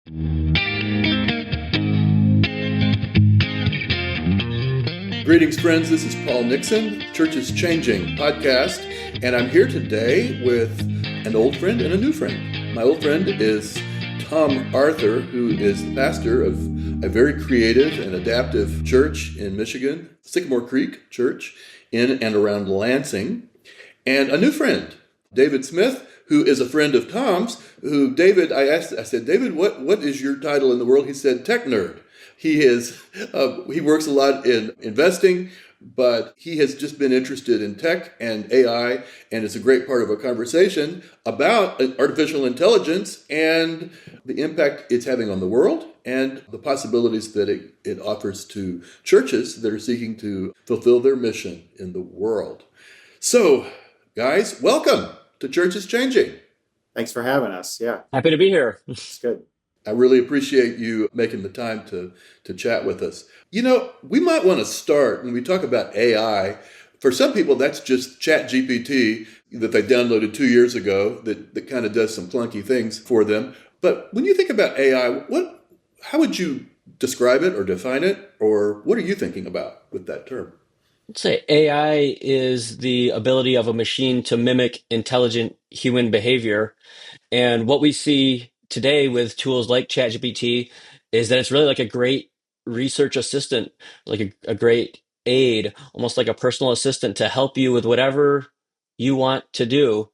Greetings, friends. This is Paul Nixon, Church is Changing podcast, and I'm here today with an old friend and a new friend. My old friend is Tom Arthur, who is the pastor of a very creative and adaptive church in Michigan, Sycamore Creek Church, in and around Lansing. And a new friend, David Smith, who is a friend of Tom's, I said, David, what is your title in the world? He said, tech nerd. He works a lot in investing, but he has just been interested in tech and AI, and it's a great part of a conversation about artificial intelligence and the impact it's having on the world and the possibilities that it offers to churches that are seeking to fulfill their mission in the world. So, guys, welcome to Church is Changing. Thanks for having us. Yeah. Happy to be here. It's good. I really appreciate you making the time to chat with us. You know, we might want to start when we talk about AI. For some people, that's just ChatGPT that they downloaded 2 years ago that kind of does some clunky things for them. But when you think about AI, how would you describe it or define it? Or what are you thinking about with that term? I'd say AI is the ability of a machine to mimic intelligent human behavior. And what we see today with tools like ChatGPT is that it's really like a great research assistant, like a great aid, almost like a personal assistant to help you with whatever you want to do.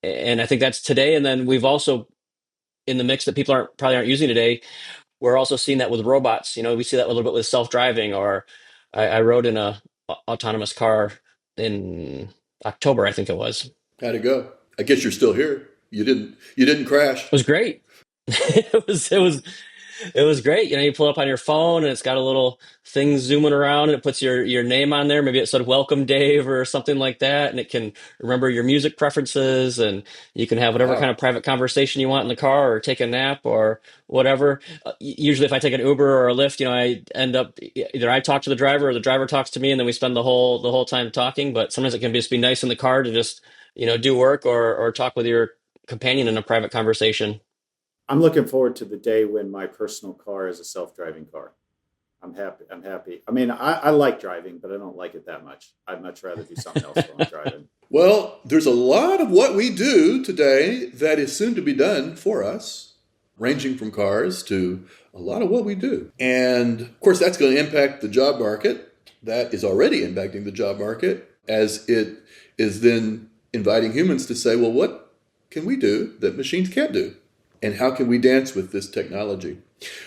And I think that's today. And then we've also, in the mix that people probably aren't using today, we're also seeing that with robots. You know, we see that a little bit with self-driving, or I rode in a autonomous car in October, I think it was. How'd it go? I guess you're still here. You didn't crash. It was great. It was great. You know, you pull it up on your phone and it's got a little thing zooming around and it puts your name on there. Maybe it said "Welcome, Dave" or something like that, and it can remember your music preferences, and you can have whatever Wow. kind of private conversation you want in the car, or take a nap, or whatever. Usually, if I take an Uber or a Lyft, you know, I end up either I talk to the driver or the driver talks to me, and then we spend the whole time talking. But sometimes it can just be nice in the car to just, you know, do work or talk with your companion in a private conversation. I'm looking forward to the day when my personal car is a self-driving car. I'm happy. I mean, I like driving, but I don't like it that much. I'd much rather do something else when I'm driving. Well, there's a lot of what we do today that is soon to be done for us, ranging from cars to a lot of what we do. And of course, that's going to impact the job market. That is already impacting the job market, as it is then inviting humans to say, well, what can we do that machines can't do? And how can we dance with this technology?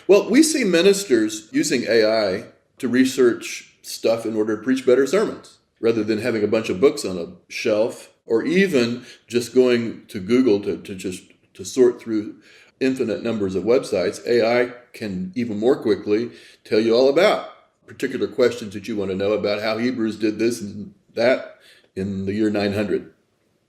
Well, we see ministers using AI to research stuff in order to preach better sermons, rather than having a bunch of books on a shelf, or even just going to Google to sort through infinite numbers of websites. AI can even more quickly tell you all about particular questions that you want to know about how Hebrews did this and that in the year 900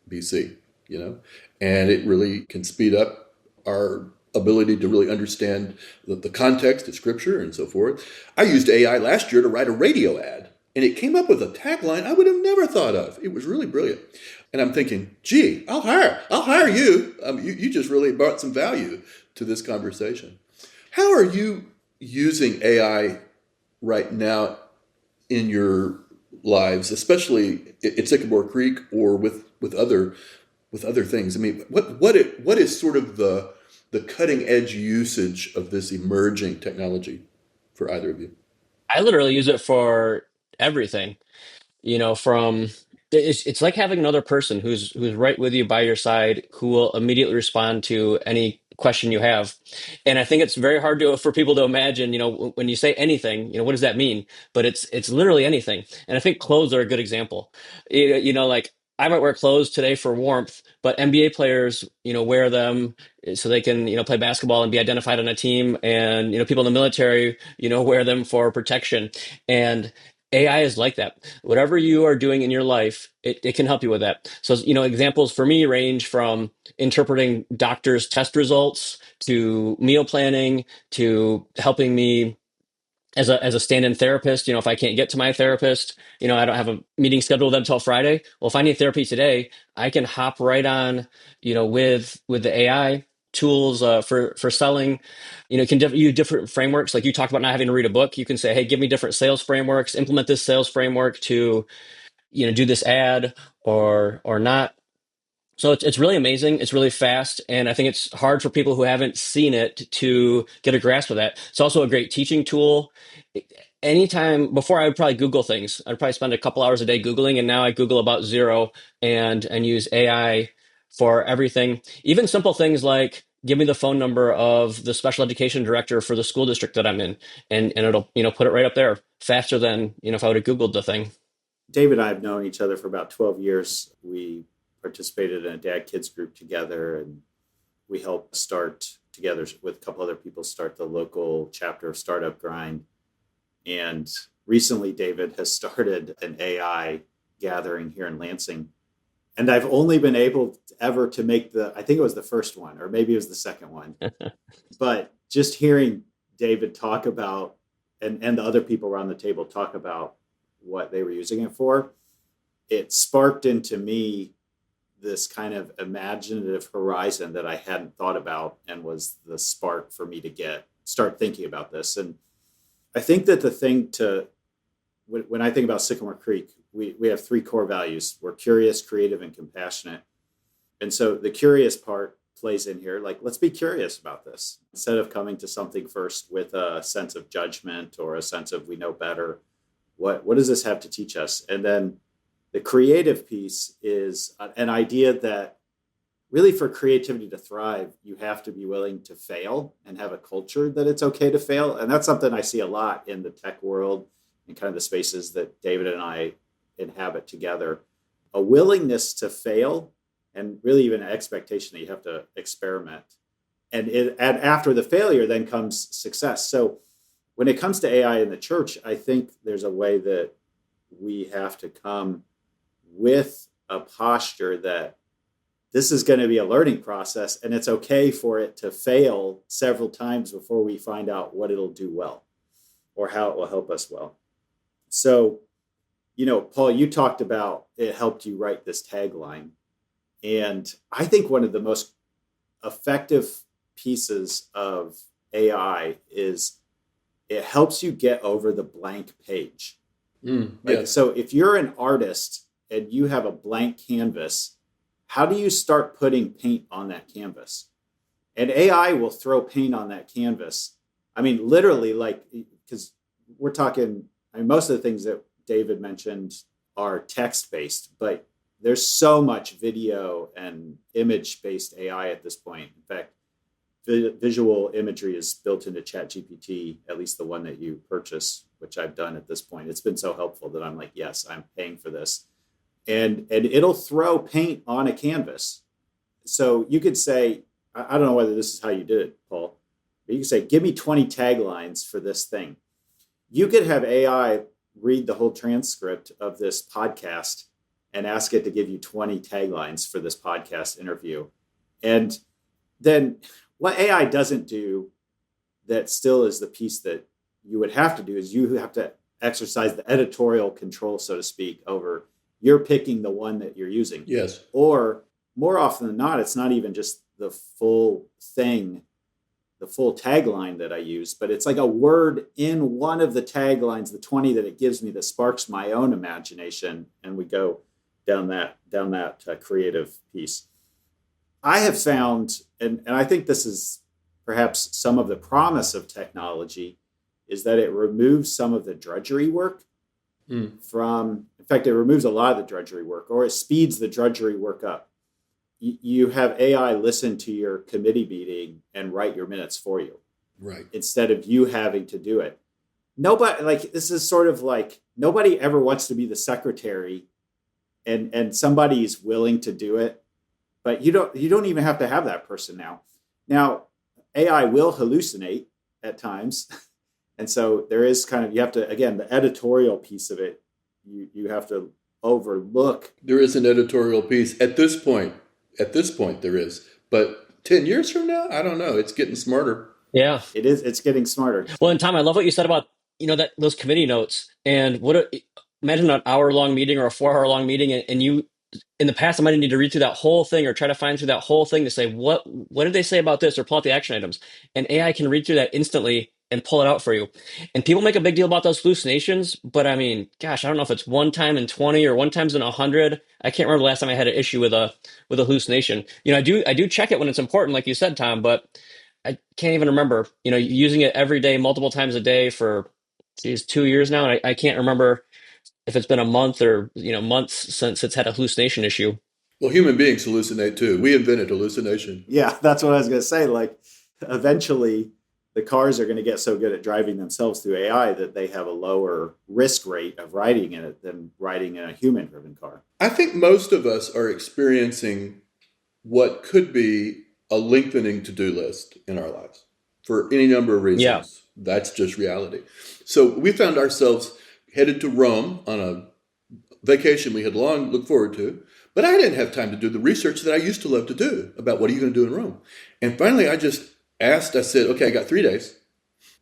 BC, you know, and it really can speed up our ability to really understand the context of Scripture and so forth. I used AI last year to write a radio ad, and it came up with a tagline I would have never thought of. It was really brilliant. And I'm thinking, gee, I'll hire you. You just really brought some value to this conversation. How are you using AI right now in your lives, especially at Sycamore Creek or with other things? I mean, what is sort of the cutting edge usage of this emerging technology for either of you? I literally use it for everything. You know, from it's like having another person who's right with you by your side, who will immediately respond to any question you have. And I think it's very hard for people to imagine, you know, when you say anything, you know, what does that mean? But it's literally anything. And I think clothes are a good example. You know, like I might wear clothes today for warmth, but NBA players, you know, wear them so they can, you know, play basketball and be identified on a team. And, you know, people in the military, you know, wear them for protection. And AI is like that. Whatever you are doing in your life, it can help you with that. So, you know, examples for me range from interpreting doctors' test results to meal planning to helping me as a stand-in therapist. You know, if I can't get to my therapist, you know, I don't have a meeting scheduled with them until Friday. Well, if I need therapy today, I can hop right on, you know, with the AI tools for selling. You know, you can use different frameworks. Like you talked about not having to read a book. You can say, hey, give me different sales frameworks, implement this sales framework to, you know, do this ad or not. So it's really amazing. It's really fast, and I think it's hard for people who haven't seen it to get a grasp of that. It's also a great teaching tool. Anytime before, I would probably Google things. I'd probably spend a couple hours a day Googling, and now I Google about zero and use AI for everything. Even simple things like give me the phone number of the special education director for the school district that I'm in, and it'll, you know, put it right up there faster than, you know, if I would have Googled the thing. David and I have known each other for about 12 years. We participated in a dad kids group together, and we helped start together with a couple other people start the local chapter of Startup Grind. And recently, David has started an AI gathering here in Lansing. And I've only been able ever to make I think it was the first one, or maybe it was the second one. But just hearing David talk about, and the other people around the table talk about what they were using it for, it sparked into me this kind of imaginative horizon that I hadn't thought about, and was the spark for me to start thinking about this. And I think that the thing when I think about Sycamore Creek, we have three core values. We're curious, creative, and compassionate. And so the curious part plays in here. Like, let's be curious about this. Instead of coming to something first with a sense of judgment or a sense of we know better, what does this have to teach us? And then the creative piece is an idea that really, for creativity to thrive, you have to be willing to fail and have a culture that it's okay to fail. And that's something I see a lot in the tech world and kind of the spaces that David and I inhabit together. A willingness to fail, and really even an expectation that you have to experiment. And after the failure, then comes success. So when it comes to AI in the church, I think there's a way that we have to come with a posture that this is going to be a learning process, and it's okay for it to fail several times before we find out what it'll do well or how it will help us well. So, you know, Paul, you talked about it helped you write this tagline. And I think one of the most effective pieces of AI is it helps you get over the blank page. Yes. So if you're an artist and you have a blank canvas, how do you start putting paint on that canvas? And AI will throw paint on that canvas. I mean, literally, like, because we're talking, I mean, most of the things that David mentioned are text-based, but there's so much video and image-based AI at this point. In fact, visual imagery is built into ChatGPT, at least the one that you purchase, which I've done at this point. It's been so helpful that I'm like, yes, I'm paying for this. And it'll throw paint on a canvas. So you could say, I don't know whether this is how you did it, Paul, but you could say, give me 20 taglines for this thing. You could have AI read the whole transcript of this podcast and ask it to give you 20 taglines for this podcast interview. And then what AI doesn't do, that still is the piece that you would have to do, is you have to exercise the editorial control, so to speak, over you're picking the one that you're using. Yes. Or more often than not, it's not even just the full thing, the full tagline that I use, but it's like a word in one of the taglines, the 20 that it gives me, that sparks my own imagination. And we go down that creative piece. I have found, and I think this is perhaps some of the promise of technology, is that it removes some of the drudgery work from, in fact, it removes a lot of the drudgery work, or it speeds the drudgery work up. You have AI listen to your committee meeting and write your minutes for you. Right. Instead of you having to do it. Nobody, like, this is sort of like, nobody ever wants to be the secretary, and somebody's willing to do it, but you don't even have to have that person now. Now, AI will hallucinate at times. And so there is kind of, you have to, again, the editorial piece of it, you have to overlook. There is an editorial piece at this point. At this point, there is. But 10 years from now, I don't know. It's getting smarter. Yeah. It is. It's getting smarter. Well, and Tom, I love what you said about, you know, that those committee notes, and imagine an hour-long meeting or a 4-hour-long meeting, and you in the past, I might need to read through that whole thing or try to find through that whole thing to say, what did they say about this, or pull out the action items. And AI can read through that instantly and pull it out for you. And people make a big deal about those hallucinations, but I mean, gosh, I don't know if it's one time in 20 or one times in 100. I can't remember the last time I had an issue with a hallucination. I do check it when it's important, like you said, Tom, but I can't even remember, using it every day, multiple times a day for, geez, 2 years now. And I can't remember if it's been a month or, months since it's had a hallucination issue. Well, human beings hallucinate too. We invented hallucination. Yeah, that's what I was going to say. Like, eventually, the cars are going to get so good at driving themselves through AI that they have a lower risk rate of riding in it than riding in a human-driven car. I think most of us are experiencing what could be a lengthening to-do list in our lives for any number of Yeah. reasons. That's just reality. So we found ourselves headed to Rome on a vacation we had long looked forward to, but I didn't have time to do the research that I used to love to do about what are you going to do in Rome. And finally, I just asked, I said, okay, I got 3 days.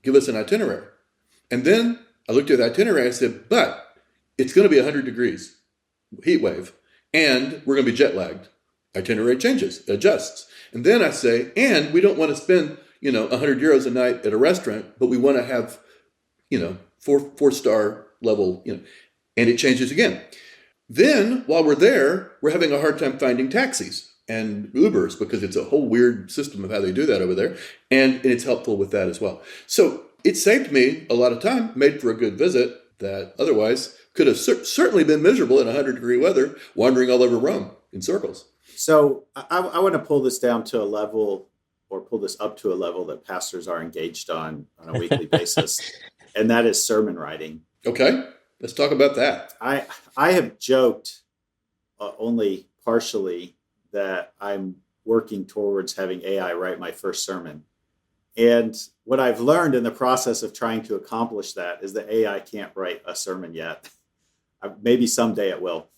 Give us an itinerary. And then I looked at the itinerary. I said, but it's going to be 100 degrees, heat wave, and we're going to be jet lagged. Itinerary changes, adjusts. And then I say, and we don't want to spend, 100 euros a night at a restaurant, but we want to have, four-star level, and it changes again. Then while we're there, we're having a hard time finding taxis and Ubers because it's a whole weird system of how they do that over there. And it's helpful with that as well. So it saved me a lot of time, made for a good visit that otherwise could have certainly been miserable in 100-degree weather, wandering all over Rome in circles. So I want to pull this down to a level, or pull this up to a level that pastors are engaged on a weekly basis, and that is sermon writing. Okay, let's talk about that. I have joked only partially that I'm working towards having AI write my first sermon. And what I've learned in the process of trying to accomplish that is that AI can't write a sermon yet. Maybe someday it will.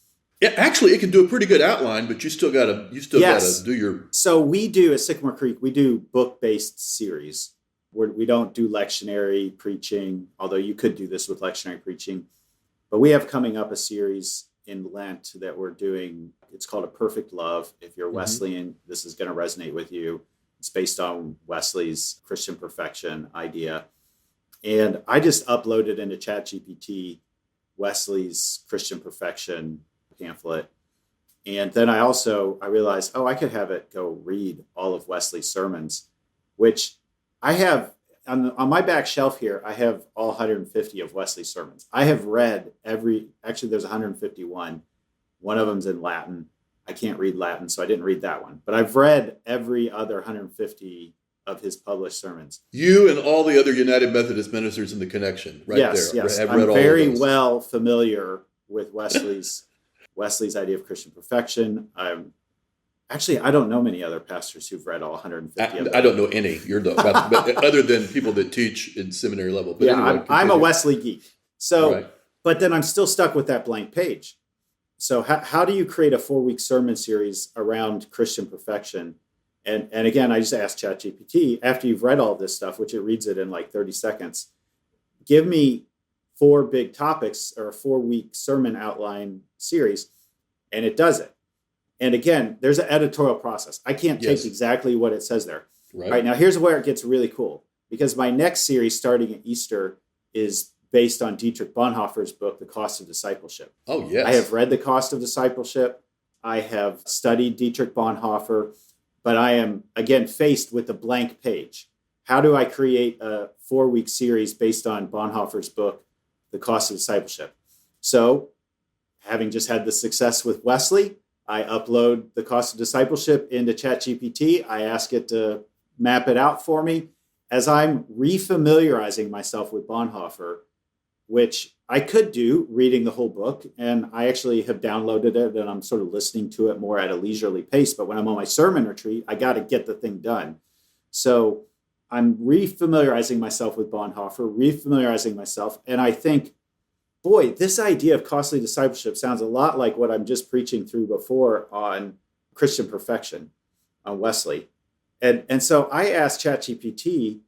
Yeah, actually, it can do a pretty good outline, but you still gotta do your. So we do at Sycamore Creek, we do book-based series. We don't do lectionary preaching, although you could do this with lectionary preaching. But we have coming up a series in Lent that we're doing. It's called A Perfect Love. If you're Wesleyan, this is going to resonate with you. It's based on Wesley's Christian perfection idea. And I just uploaded into ChatGPT Wesley's Christian perfection pamphlet. And then I realized, I could have it go read all of Wesley's sermons, which I have on my back shelf here. I have all 150 of Wesley's sermons. I have read actually there's 151. One of them's in Latin. I can't read Latin, so I didn't read that one. But I've read every other 150 of his published sermons. You and all the other United Methodist ministers in the connection, right? Yes, there. Yes, I've I'm read all very of those. well familiar with Wesley's idea of Christian perfection. I don't know many other pastors who've read all 150 of them. I don't know any. You're the but other than people that teach in seminary level. But yeah, anyway, I'm a Wesley geek. So, right. But then I'm still stuck with that blank page. So how do you create a 4-week sermon series around Christian perfection? And again, I just asked ChatGPT, after you've read all this stuff, which it reads it in like 30 seconds, give me 4 big topics or a 4-week sermon outline series, and it does it. And again, there's an editorial process. I can't take exactly what it says there. Right now, here's where it gets really cool, because my next series starting at Easter is based on Dietrich Bonhoeffer's book, The Cost of Discipleship. Oh, yes. I have read The Cost of Discipleship. I have studied Dietrich Bonhoeffer, but I am, again, faced with a blank page. How do I create a 4-week series based on Bonhoeffer's book, The Cost of Discipleship? So, having just had the success with Wesley, I upload The Cost of Discipleship into ChatGPT. I ask it to map it out for me as I'm refamiliarizing myself with Bonhoeffer, which I could do reading the whole book. And I actually have downloaded it and I'm sort of listening to it more at a leisurely pace. But when I'm on my sermon retreat, I got to get the thing done. So I'm refamiliarizing myself with Bonhoeffer, refamiliarizing myself. And I think, boy, this idea of costly discipleship sounds a lot like what I'm just preaching through before on Christian perfection on Wesley. And so I asked ChatGPT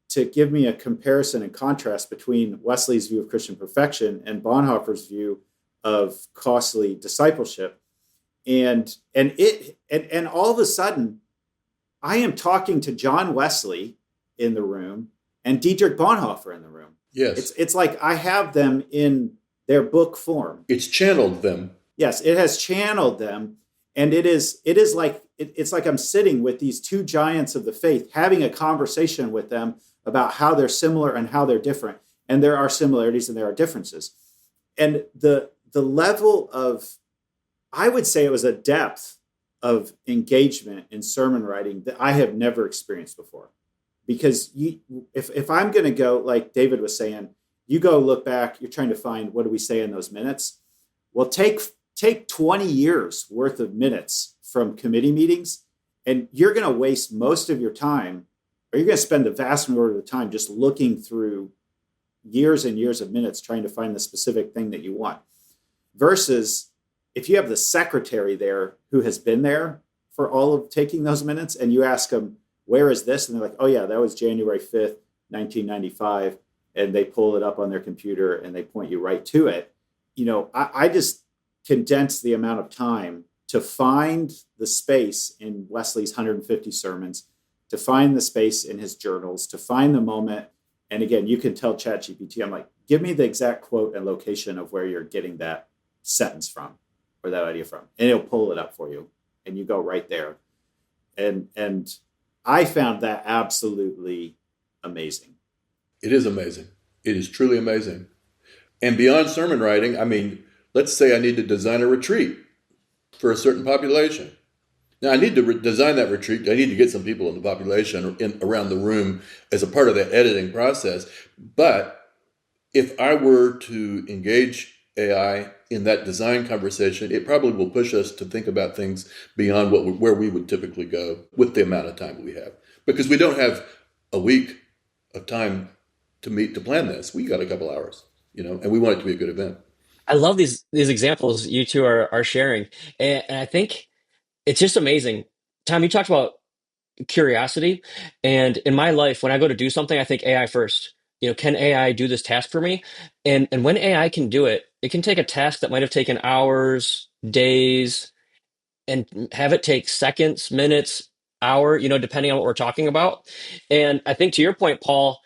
to give me a comparison and contrast between Wesley's view of Christian perfection and Bonhoeffer's view of costly discipleship. And all of a sudden, I am talking to John Wesley in the room and Dietrich Bonhoeffer in the room. Yes. It's like I have them in their book form. It's channeled them. Yes, it has channeled them. And it's like I'm sitting with these two giants of the faith, having a conversation with them about how they're similar and how they're different. And there are similarities and there are differences. And the level of, I would say it was a depth of engagement in sermon writing that I have never experienced before. Because if I'm going to go, like David was saying, you go look back, you're trying to find, what do we say in those minutes? Well, take 20 years worth of minutes from committee meetings, and you're going to waste most of your time, or you're going to spend the vast majority of the time just looking through years and years of minutes trying to find the specific thing that you want. Versus if you have the secretary there who has been there for all of taking those minutes, and you ask them, where is this? And they're like, oh yeah, that was January 5th, 1995. And they pull it up on their computer and they point you right to it. I just condensed the amount of time to find the space in Wesley's 150 sermons, to find the space in his journals, to find the moment. And again, you can tell ChatGPT, I'm like, give me the exact quote and location of where you're getting that sentence from or that idea from. And it'll pull it up for you. And you go right there. And I found that absolutely amazing. It is amazing. It is truly amazing. And beyond sermon writing, I mean, let's say I need to design a retreat for a certain population. Now, I need to design that retreat. I need to get some people in the population around the room as a part of that editing process. But if I were to engage AI in that design conversation, it probably will push us to think about things beyond where we would typically go with the amount of time we have. Because we don't have a week of time to meet to plan this. We got a couple hours, and we want it to be a good event. I love these examples you two are sharing, and I think it's just amazing. Tom, you talked about curiosity, and in my life, when I go to do something, I think AI first. Can AI do this task for me? And when AI can do it, it can take a task that might have taken hours, days, and have it take seconds, minutes, hour, depending on what we're talking about. And I think to your point, Paul,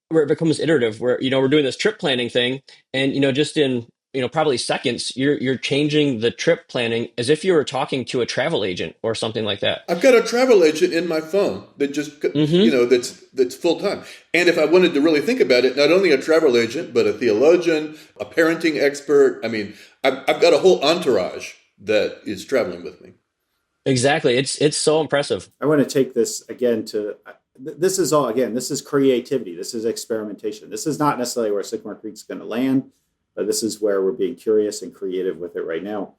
where it becomes iterative, where we're doing this trip planning thing, and just in probably seconds, you're changing the trip planning as if you were talking to a travel agent or something like that. I've got a travel agent in my phone that just that's full time. And if I wanted to really think about it, not only a travel agent, but a theologian, a parenting expert. I mean, I've got a whole entourage that is traveling with me. Exactly. It's so impressive. I want to take this again this is creativity. This is experimentation. This is not necessarily where Sycamore Creek's going to land, but this is where we're being curious and creative with it right now.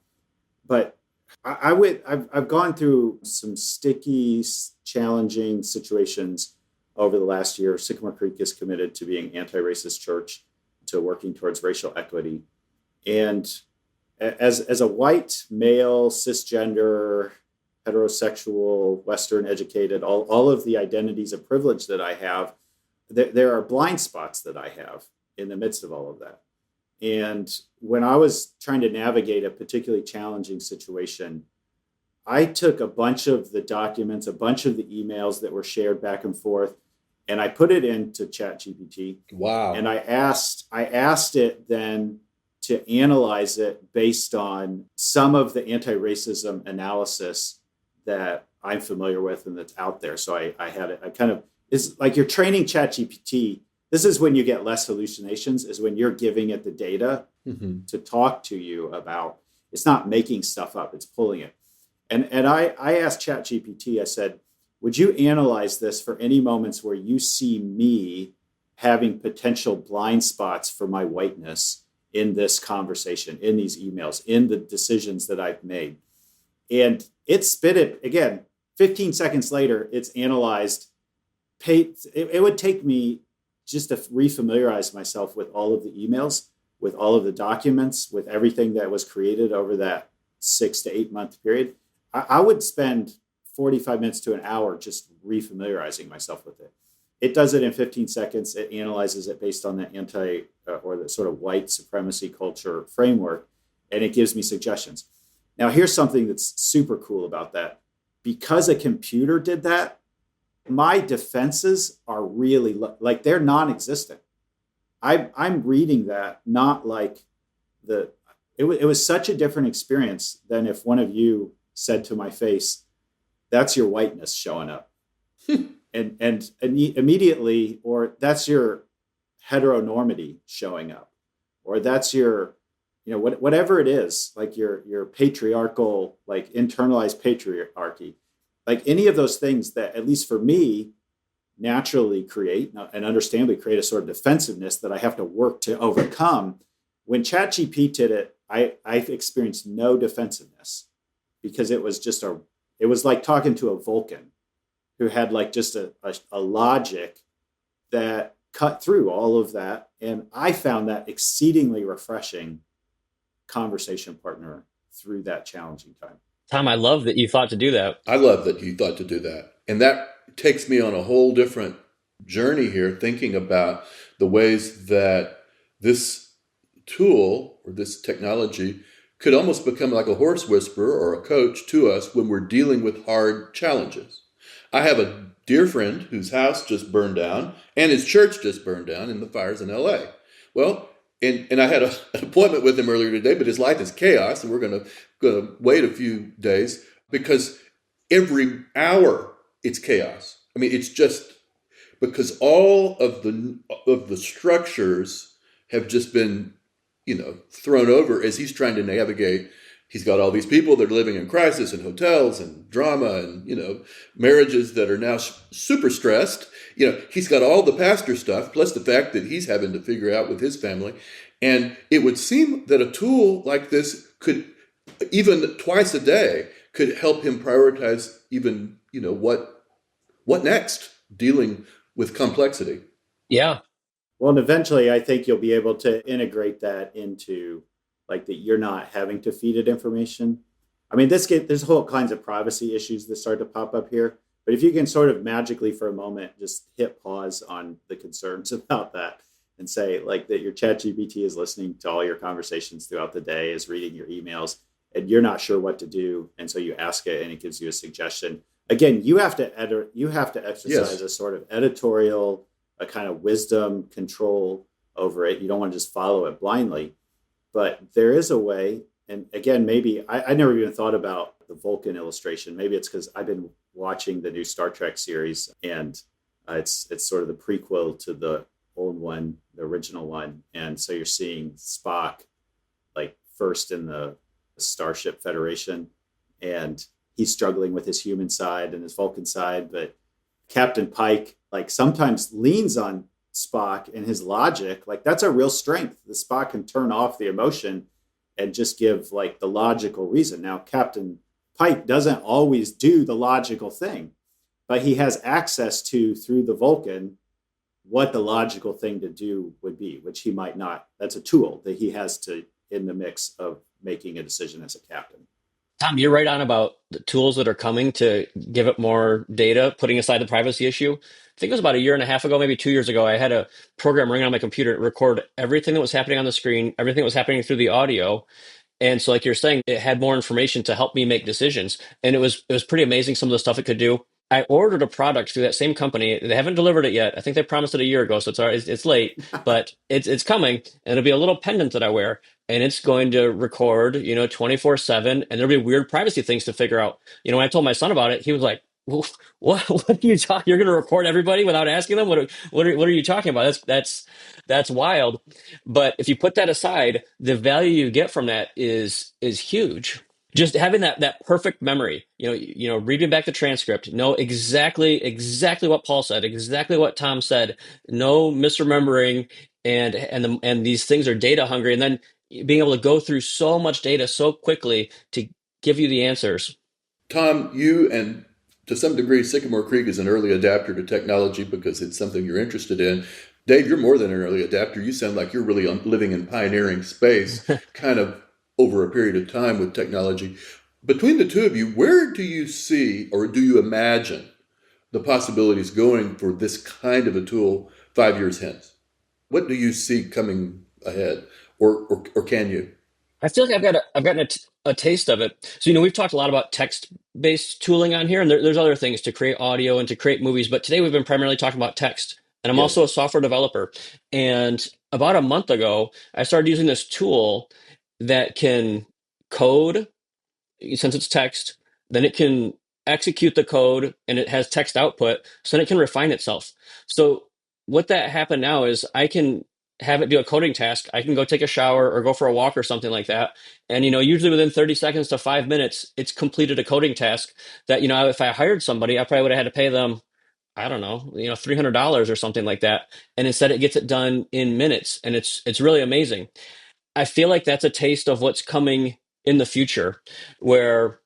But I've gone through some sticky, challenging situations over the last year. Sycamore Creek is committed to being anti-racist church, to working towards racial equity. And as a white, male, cisgender, heterosexual, Western educated, all of the identities of privilege that I have, there are blind spots that I have in the midst of all of that. And when I was trying to navigate a particularly challenging situation, I took a bunch of the documents, a bunch of the emails that were shared back and forth, and I put it into ChatGPT. Wow. And I asked it then to analyze it based on some of the anti-racism analysis that I'm familiar with and that's out there. So I had it, it's like you're training ChatGPT. This is when you get less hallucinations, is when you're giving it the data to talk to you about. It's not making stuff up, it's pulling it. And I asked ChatGPT, I said, would you analyze this for any moments where you see me having potential blind spots for my whiteness in this conversation, in these emails, in the decisions that I've made? And it spit it again. 15 seconds later, it's analyzed. It would take me just to refamiliarize myself with all of the emails, with all of the documents, with everything that was created over that 6 to 8 month period. I would spend 45 minutes to an hour just refamiliarizing myself with it. It does it in 15 seconds. It analyzes it based on the or the sort of white supremacy culture framework, and it gives me suggestions. Now, here's something that's super cool about that. Because a computer did that, my defenses are really like they're non-existent. I'm reading that not like the it was such a different experience than if one of you said to my face, "That's your whiteness showing up," and immediately, or that's your heteronormity showing up, or that's your whatever it is, like your patriarchal, like internalized patriarchy, like any of those things that, at least for me, naturally create and understandably create a sort of defensiveness that I have to work to overcome. When ChatGPT did it, I've experienced no defensiveness because it was like talking to a Vulcan who had like just a logic that cut through all of that. And I found that exceedingly refreshing conversation partner through that challenging time. Tom, I love that you thought to do that. I love that you thought to do that. And that takes me on a whole different journey here, thinking about the ways that this tool or this technology could almost become like a horse whisperer or a coach to us when we're dealing with hard challenges. I have a dear friend whose house just burned down and his church just burned down in the fires in LA. Well, and I had an appointment with him earlier today, but his life is chaos, and we're going to wait a few days because every hour it's chaos. I mean, it's just because all of the structures have just been, thrown over as he's trying to navigate. He's got all these people that are living in crisis and hotels and drama and, marriages that are now super stressed. He's got all the pastor stuff, plus the fact that he's having to figure out with his family. And it would seem that a tool like this could, even twice a day, could help him prioritize even, what next, dealing with complexity. Yeah. Well, and eventually I think you'll be able to integrate that into like that you're not having to feed it information. I mean, there's whole kinds of privacy issues that start to pop up here. But if you can sort of magically for a moment just hit pause on the concerns about that and say like that your chat GPT is listening to all your conversations throughout the day, is reading your emails, and you're not sure what to do. And so you ask it and it gives you a suggestion. Again, you have to exercise Yes. a sort of editorial, a kind of wisdom control over it. You don't want to just follow it blindly. But there is a way. And again, maybe I never even thought about the Vulcan illustration. Maybe it's because I've been watching the new Star Trek series, and it's sort of the prequel to the old one, the original one. And so you're seeing Spock like first in the Starship Federation, and he's struggling with his human side and his Vulcan side. But Captain Pike like sometimes leans on Spock and his logic. Like that's a real strength. The Spock can turn off the emotion and just give like the logical reason. Now, Captain Pike doesn't always do the logical thing, but he has access to, through the Vulcan, what the logical thing to do would be, which he might not. That's a tool that he has to in the mix of making a decision as a captain. Tom, you're right on about the tools that are coming to give it more data, putting aside the privacy issue. I think it was about a year and a half ago, maybe 2 years ago, I had a program running on my computer to record everything that was happening on the screen, everything that was happening through the audio. And so, like you're saying, it had more information to help me make decisions. And it was pretty amazing some of the stuff it could do. I ordered a product through that same company. They haven't delivered it yet. I think they promised it a year ago, so it's late, but it's coming. And it'll be a little pendant that I wear, and it's going to record, 24/7. And there'll be weird privacy things to figure out. When I told my son about it, he was like, "Well, what are you talking? You're going to record everybody without asking them? What are you talking about? That's wild." But if you put that aside, the value you get from that is huge. Just having that perfect memory, reading back the transcript, know exactly what Paul said, exactly what Tom said, no misremembering, and these things are data hungry, and then being able to go through so much data so quickly to give you the answers. Tom, you and to some degree, Sycamore Creek is an early adapter to technology because it's something you're interested in. Dave, you're more than an early adapter. You sound like you're really living in pioneering space, kind of over a period of time with technology. Between the two of you, where do you see or do you imagine the possibilities going for this kind of a tool 5 years hence? What do you see coming ahead, or can you? I feel like I've gotten a taste of it. So, we've talked a lot about text-based tooling on here, and there's other things to create audio and to create movies, but today we've been primarily talking about text. And I'm also a Yes. software developer. And about a month ago, I started using this tool that can code, since it's text, then it can execute the code and it has text output, so then it can refine itself. So what that happened now is I can have it do a coding task. I can go take a shower or go for a walk or something like that. And usually within 30 seconds to 5 minutes, it's completed a coding task that, if I hired somebody, I probably would have had to pay them, I don't know, $300 or something like that. And instead it gets it done in minutes. And it's really amazing. I feel like that's a taste of what's coming in the future, where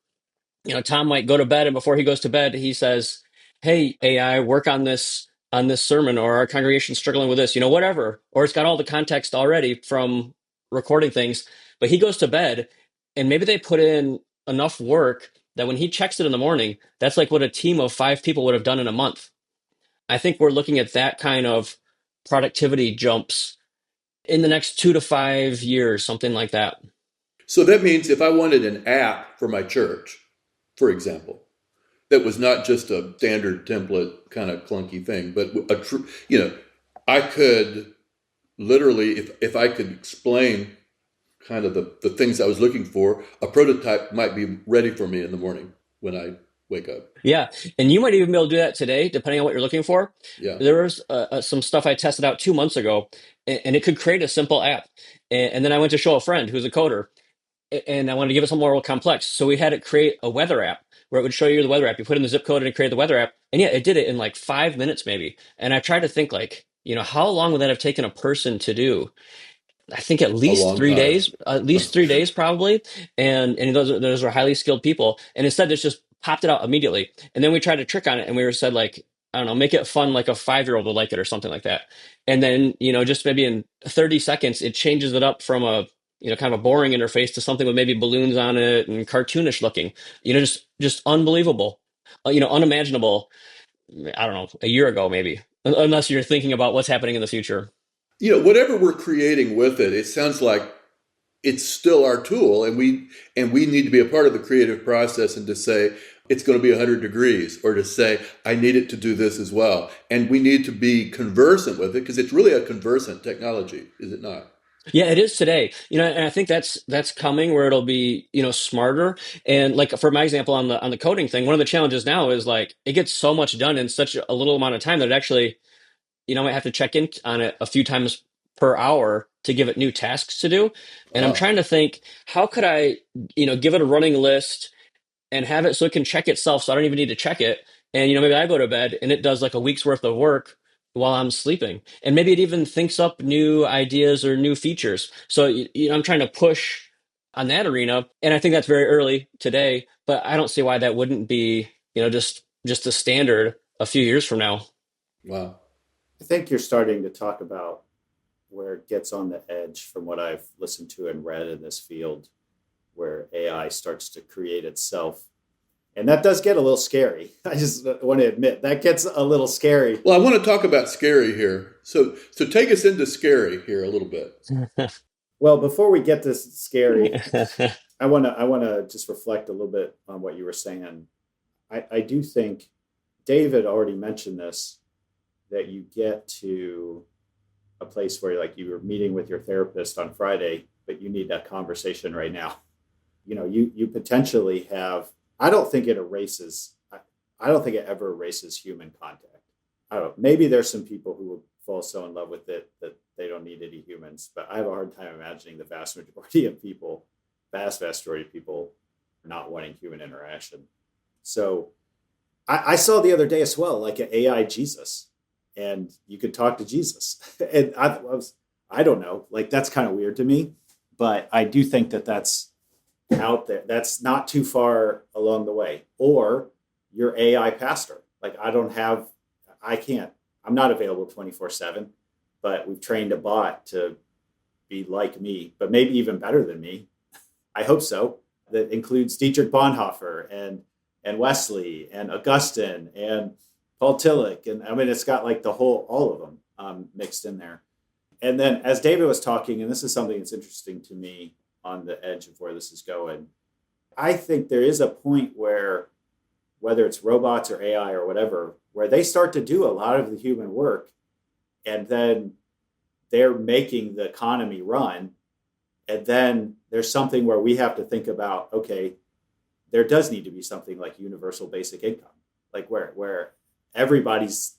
Tom might go to bed, and before he goes to bed, he says, "Hey, AI, work on this sermon, or our congregation's struggling with this, whatever." Or it's got all the context already from recording things, but he goes to bed, and maybe they put in enough work that when he checks it in the morning, that's like what a team of 5 people would have done in a month. I think we're looking at that kind of productivity jumps in the next 2 to 5 years, something like that. So that means if I wanted an app for my church, for example, that was not just a standard template kind of clunky thing, but a true, I could literally, if I could explain kind of the things I was looking for, a prototype might be ready for me in the morning when I wake up. Yeah, and you might even be able to do that today, depending on what you're looking for. Yeah. There was some stuff I tested out 2 months ago, and it could create a simple app. And then I went to show a friend who's a coder, and I wanted to give it something more complex. So we had it create a weather app where it would show you the weather app. You put in the zip code and it created the weather app. And yeah, it did it in like 5 minutes maybe. And I tried to think like, how long would that have taken a person to do? I think at A least long three time. days, at least 3 days probably. And those are highly skilled people. And instead, it's just popped it out immediately. And then we tried to trick on it, and we were said like, I don't know, make it fun like a 5-year-old would like it or something like that. And then just maybe in 30 seconds, it changes it up from a kind of a boring interface to something with maybe balloons on it and cartoonish looking. Just unbelievable. Unimaginable. I don't know, a year ago maybe, unless you're thinking about what's happening in the future. Whatever we're creating with it, it sounds like it's still our tool, and we need to be a part of the creative process and to say it's going to be 100 degrees, or to say I need it to do this as well, and we need to be conversant with it because it's really a conversant technology, is it not? Yeah, it is today. And I think that's coming where it'll be, smarter. And like for my example on the coding thing, one of the challenges now is like it gets so much done in such a little amount of time that it actually, I might have to check in on it a few times per hour to give it new tasks to do. And I'm Ah, trying to think, how could I, give it a running list and have it so it can check itself, so I don't even need to check it. And maybe I go to bed and it does like a week's worth of work while I'm sleeping. And maybe it even thinks up new ideas or new features. So I'm trying to push on that arena, and I think that's very early today, but I don't see why that wouldn't be, just a standard a few years from now. wow. I think you're starting to talk about where it gets on the edge from what I've listened to and read in this field, where AI starts to create itself. And that does get a little scary. I just want to admit that gets a little scary. Well, I want to talk about scary here. So take us into scary here a little bit. Well, before we get to scary, I want to just reflect a little bit on what you were saying. I do think David already mentioned this, that you get to a place where like you were meeting with your therapist on Friday, but you need that conversation right now. You potentially have. I don't think it erases. I don't think it ever erases human contact. I don't know. Maybe there's some people who will fall so in love with it that they don't need any humans, but I have a hard time imagining the vast majority of people, vast majority of people, not wanting human interaction. So I saw the other day as well, like an AI Jesus, and you could talk to Jesus. And I don't know, like that's kind of weird to me, but I do think that that's out there. That's not too far along the way. Or your AI pastor. Like I can't, I'm not available 24/7, but we've trained a bot to be like me, but maybe even better than me. I hope so. That includes Dietrich Bonhoeffer and Wesley and Augustine and Paul Tillich. And I mean, it's got like all of them mixed in there. And then as David was talking, and this is something that's interesting to me, on the edge of where this is going. I think there is a point where, whether it's robots or AI or whatever, where they start to do a lot of the human work, and then they're making the economy run. And then there's something where we have to think about, okay, there does need to be something like universal basic income, like where everybody's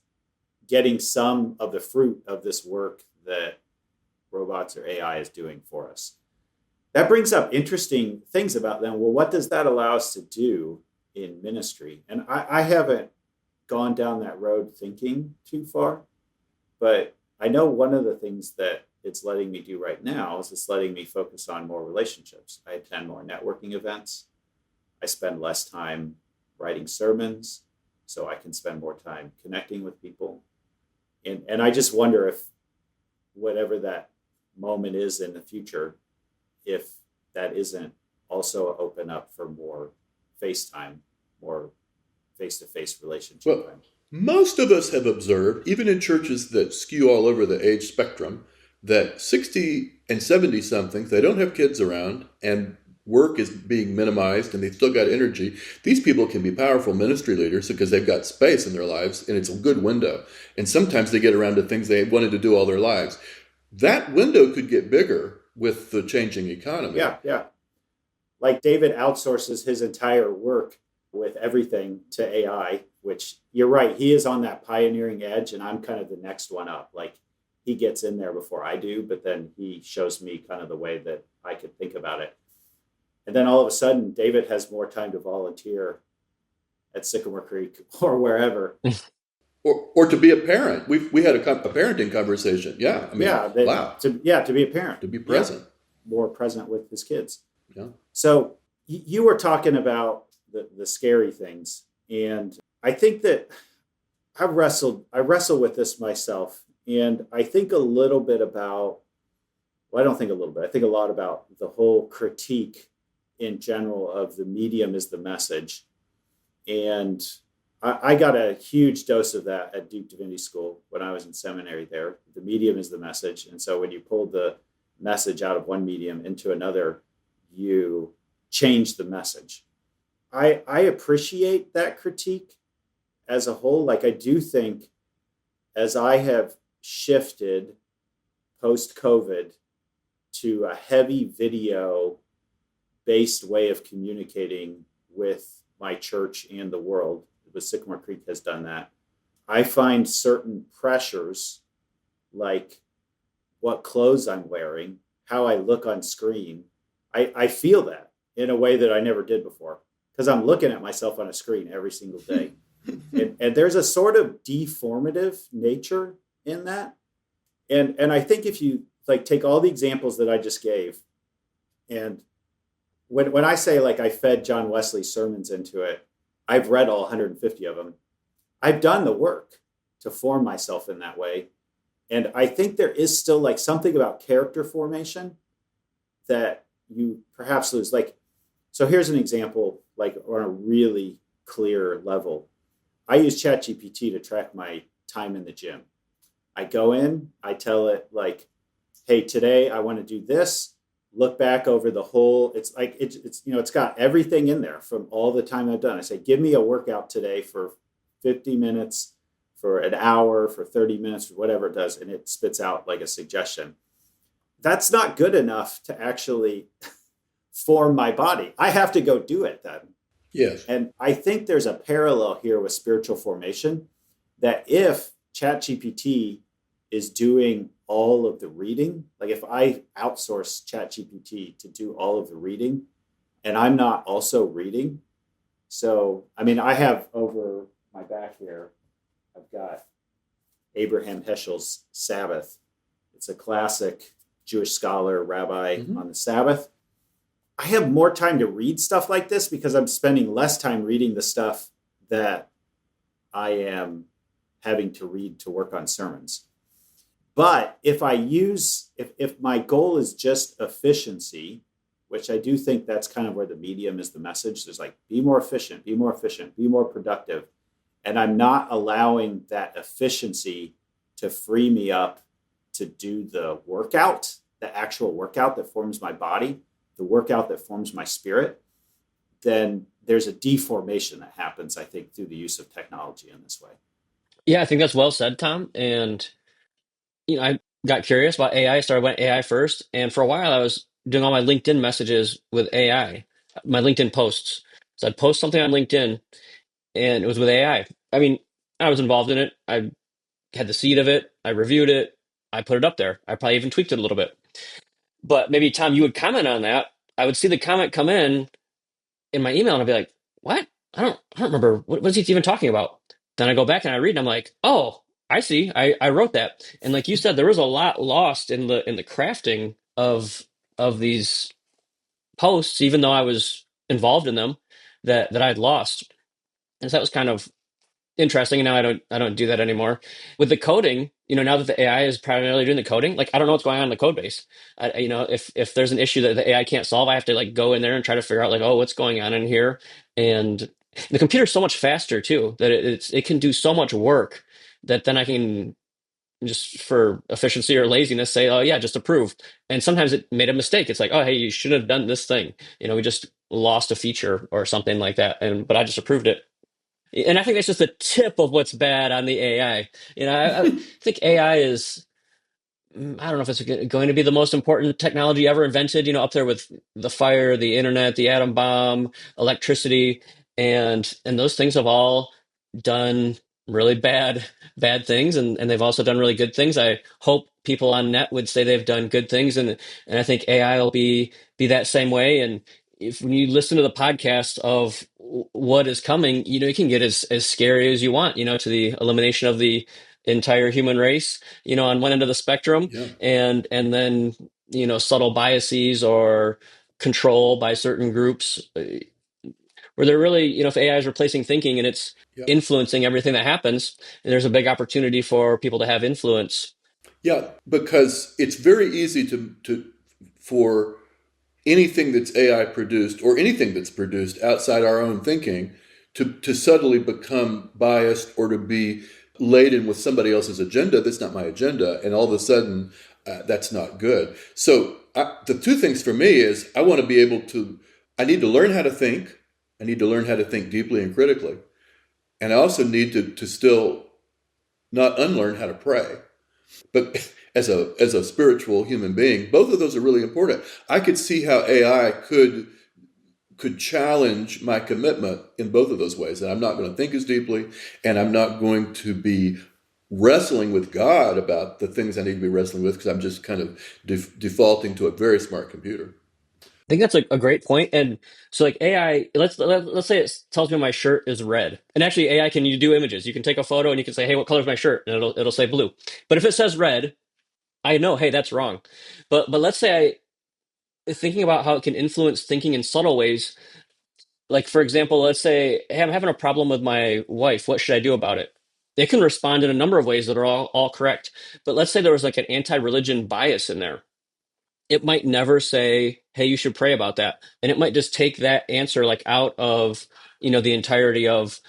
getting some of the fruit of this work that robots or AI is doing for us. That brings up interesting things about them. Well, what does that allow us to do in ministry? And I haven't gone down that road thinking too far, but I know one of the things that it's letting me do right now is it's letting me focus on more relationships. I attend more networking events. I spend less time writing sermons, so I can spend more time connecting with people. And I just wonder if whatever that moment is in the future, if that isn't also open up for more FaceTime, more face-to-face relationship time. Most of us have observed, even in churches that skew all over the age spectrum, that 60 and 70 somethings, they don't have kids around and work is being minimized and they've still got energy. These people can be powerful ministry leaders because they've got space in their lives and it's a good window. And sometimes they get around to things they wanted to do all their lives. That window could get bigger with the changing economy. Yeah. Like David outsources his entire work with everything to AI, which you're right, he is on that pioneering edge and I'm kind of the next one up. Like he gets in there before I do, but then he shows me kind of the way that I could think about it. And then all of a sudden, David has more time to volunteer at Sycamore Creek or wherever. Or to be a parent. We had a parenting conversation. Yeah. I mean, wow. To be a parent. To be present. Yeah, more present with his kids. Yeah. So you were talking about the scary things. And I think that I wrestle with this myself. And I think a little bit about, well, I don't think a little bit. I think a lot about the whole critique in general of the medium is the message. And I got a huge dose of that at Duke Divinity School when I was in seminary there. The medium is the message. And so when you pull the message out of one medium into another, you change the message. I appreciate that critique as a whole. Like I do think as I have shifted post-COVID to a heavy video-based way of communicating with my church and the world, but Sycamore Creek has done that. I find certain pressures, like what clothes I'm wearing, how I look on screen, I feel that in a way that I never did before because I'm looking at myself on a screen every single day. and there's a sort of deformative nature in that. And I think if you like take all the examples that I just gave, and when I say like I fed John Wesley's sermons into it, I've read all 150 of them. I've done the work to form myself in that way. And I think there is still like something about character formation that you perhaps lose. Like, so here's an example, like on a really clear level. I use ChatGPT to track my time in the gym. I go in, I tell it like, hey, today I want to do this. Look back over the whole, it's like, it's it's got everything in there from all the time I've done. I say, give me a workout today for 50 minutes, for an hour, for 30 minutes, whatever it does. And it spits out like a suggestion. That's not good enough to actually form my body. I have to go do it then. Yes. And I think there's a parallel here with spiritual formation that if ChatGPT is doing all of the reading, like if I outsource ChatGPT to do all of the reading and I'm not also reading. So, I mean, I have over my back here, I've got Abraham Heschel's Sabbath. It's a classic Jewish scholar, rabbi on the Sabbath. I have more time to read stuff like this because I'm spending less time reading the stuff that I am having to read to work on sermons. But if if my goal is just efficiency, which I do think that's kind of where the medium is the message, there's like, be more efficient, be more productive. And I'm not allowing that efficiency to free me up to do the workout, the actual workout that forms my body, the workout that forms my spirit, then there's a deformation that happens, I think, through the use of technology in this way. Yeah, I think that's well said, Tom. And I got curious about AI, started went AI first, and for a while I was doing all my LinkedIn messages with AI, my LinkedIn posts. So I'd post something on LinkedIn, and it was with AI. I mean, I was involved in it. I had the seed of it. I reviewed it. I put it up there. I probably even tweaked it a little bit. But maybe Tom, you would comment on that. I would see the comment come in my email, and I'd be like, "What? I don't remember what is he even talking about?" Then I go back and I read, and I'm like, "Oh, I see. I wrote that." And like you said, there was a lot lost in the crafting of these posts, even though I was involved in them, that I'd lost. And so that was kind of interesting. And now I don't do that anymore. With the coding, now that the AI is primarily doing the coding, like I don't know what's going on in the code base. If there's an issue that the AI can't solve, I have to like go in there and try to figure out like, oh, what's going on in here. And the computer's so much faster too that it can do so much work that then I can just for efficiency or laziness say, oh yeah, just approve. And sometimes it made a mistake. It's like, oh hey, you should have done this thing. We just lost a feature or something like that. But I just approved it. And I think that's just the tip of what's bad on the AI. I think AI is, I don't know if it's going to be the most important technology ever invented, up there with the fire, the internet, the atom bomb, electricity, and those things have all done really bad things, and they've also done really good things. I hope people on net would say they've done good things, and I think AI will be that same way. And if when you listen to the podcast of what is coming, you can get as scary as you want, to the elimination of the entire human race, on one end of the spectrum, Yeah. and then subtle biases or control by certain groups, where they're really, if AI is replacing thinking and it's Yeah. influencing everything that happens, and there's a big opportunity for people to have influence. Yeah, because it's very easy to for anything that's AI produced or anything that's produced outside our own thinking to suddenly become biased or to be laden with somebody else's agenda that's not my agenda, and all of a sudden that's not good. So the two things for me is I need to learn how to think. I need to learn how to think deeply and critically, and I also need to still not unlearn how to pray. But as a spiritual human being, both of those are really important. I could see how AI could challenge my commitment in both of those ways. And I'm not going to think as deeply, and I'm not going to be wrestling with God about the things I need to be wrestling with, because I'm just kind of defaulting to a very smart computer. I think that's a great point. And so like AI, let's say it tells me my shirt is red. And actually AI can you do images. You can take a photo and you can say, hey, what color is my shirt? And it'll say blue. But if it says red, I know, hey, that's wrong. But let's say thinking about how it can influence thinking in subtle ways. Like for example, let's say, hey, I'm having a problem with my wife. What should I do about it? It can respond in a number of ways that are all correct. But let's say there was like an anti-religion bias in there. It might never say, hey, you should pray about that. And it might just take that answer like out of, the entirety of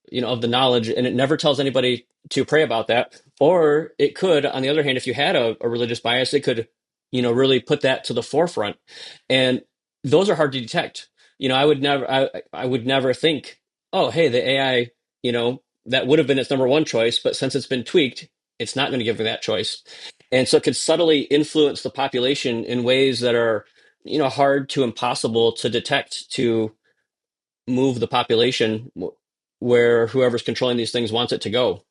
the knowledge, and it never tells anybody to pray about that. Or it could, on the other hand, if you had a religious bias, it could, really put that to the forefront. And those are hard to detect. I would never think, oh, hey, the AI, that would have been its number one choice, but since it's been tweaked, it's not going to give me that choice. And so it could subtly influence the population in ways that are, hard to impossible to detect, to move the population where whoever's controlling these things wants it to go.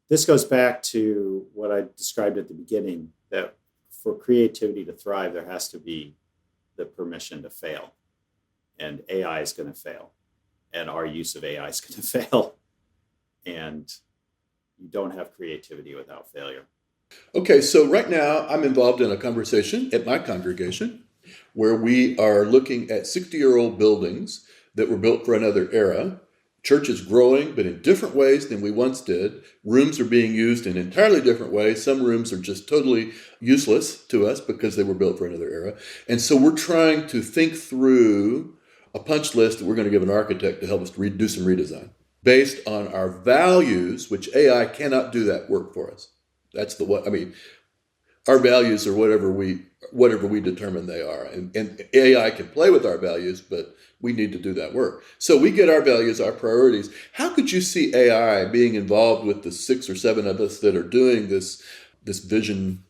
This goes back to what I described at the beginning, that for creativity to thrive, there has to be the permission to fail. And AI is going to fail. And our use of AI is going to fail. And you don't have creativity without failure. Okay, so right now I'm involved in a conversation at my congregation where we are looking at 60-year-old buildings that were built for another era. Church is growing, but in different ways than we once did. Rooms are being used in entirely different ways. Some rooms are just totally useless to us because they were built for another era. And so we're trying to think through a punch list that we're going to give an architect to help us do some redesign based on our values, which AI cannot do that work for us. That's the what I mean. our values are whatever we determine they are. And AI can play with our values, but we need to do that work. So we get our values, our priorities. How could you see AI being involved with the 6 or 7 of us that are doing this vision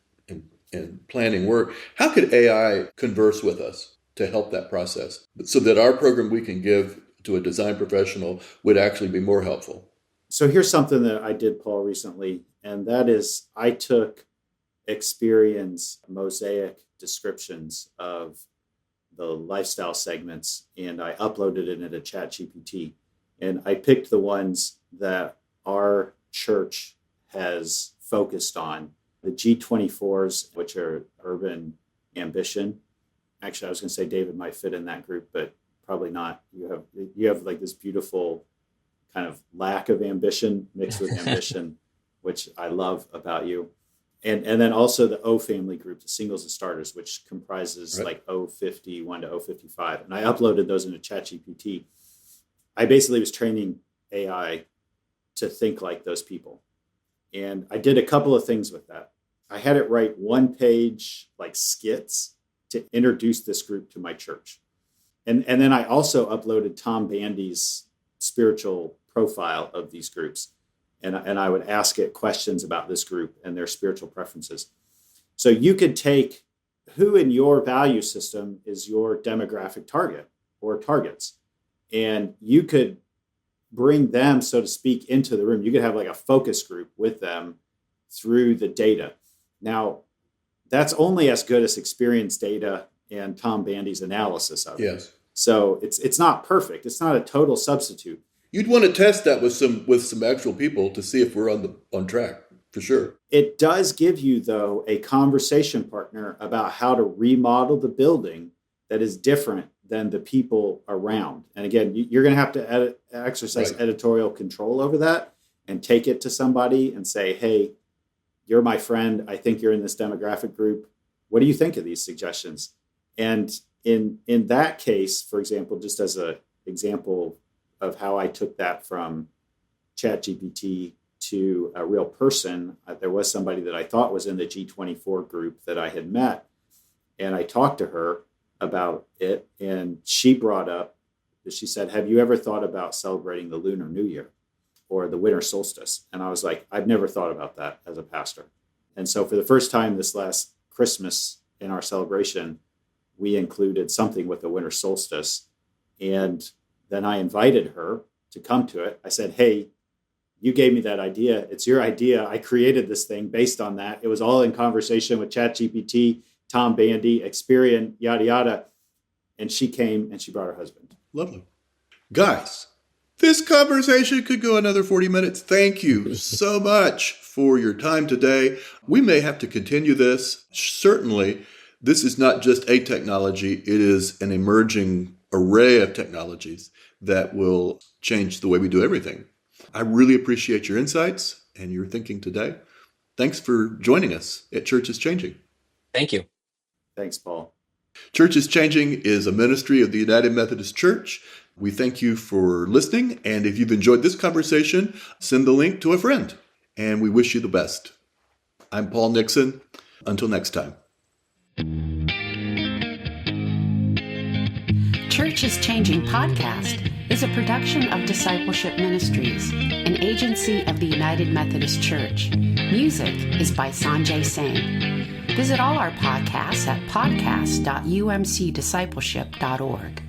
and planning work? How could AI converse with us to help that process so that our program we can give to a design professional would actually be more helpful? So here's something that I did, Paul, recently, and that is I took Experian's mosaic descriptions of the lifestyle segments and I uploaded it into ChatGPT. And I picked the ones that our church has focused on, the G24s, which are urban ambition. Actually, I was going to say David might fit in that group, but probably not. You have like this beautiful kind of lack of ambition mixed with ambition, which I love about you. And then also the O family group, the singles and starters, which comprises like O51 to O55. And I uploaded those into ChatGPT. I basically was training AI to think like those people. And I did a couple of things with that. I had it write 1-page like skits to introduce this group to my church. And then I also uploaded Tom Bandy's spiritual profile of these groups. And I would ask it questions about this group and their spiritual preferences. So you could take who in your value system is your demographic target or targets. And you could bring them, so to speak, into the room. You could have like a focus group with them through the data. Now, that's only as good as Experience data and Tom Bandy's analysis of it. Yes. So it's not perfect. It's not a total substitute. You'd want to test that with some actual people to see if we're on track, for sure. It does give you, though, a conversation partner about how to remodel the building that is different than the people around. And again, you're going to have to exercise editorial control over that and take it to somebody and say, hey, you're my friend. I think you're in this demographic group. What do you think of these suggestions? And in that case, for example, just as an example of how I took that from ChatGPT to a real person, there was somebody that I thought was in the G24 group that I had met. And I talked to her about it. And she brought up, she said, have you ever thought about celebrating the Lunar New Year or the winter solstice? And I was like, I've never thought about that as a pastor. And so for the first time this last Christmas in our celebration, we included something with the winter solstice. And then I invited her to come to it. I said, hey, you gave me that idea. It's your idea. I created this thing based on that. It was all in conversation with ChatGPT, Tom Bandy, Experian, yada, yada. And she came and she brought her husband. Lovely. Guys, this conversation could go another 40 minutes. Thank you so much for your time today. We may have to continue this. Certainly, this is not just a technology. It is an emerging array of technologies that will change the way we do everything. I really appreciate your insights and your thinking today. Thanks for joining us at Church is Changing. Thank you. Thanks, Paul. Church is Changing is a ministry of the United Methodist Church. We thank you for listening. And if you've enjoyed this conversation, send the link to a friend. And we wish you the best. I'm Paul Nixon. Until next time. Church is Changing podcast is a production of Discipleship Ministries, an agency of the United Methodist Church. Music is by Sanjay Singh. Visit all our podcasts at podcast.umcdiscipleship.org.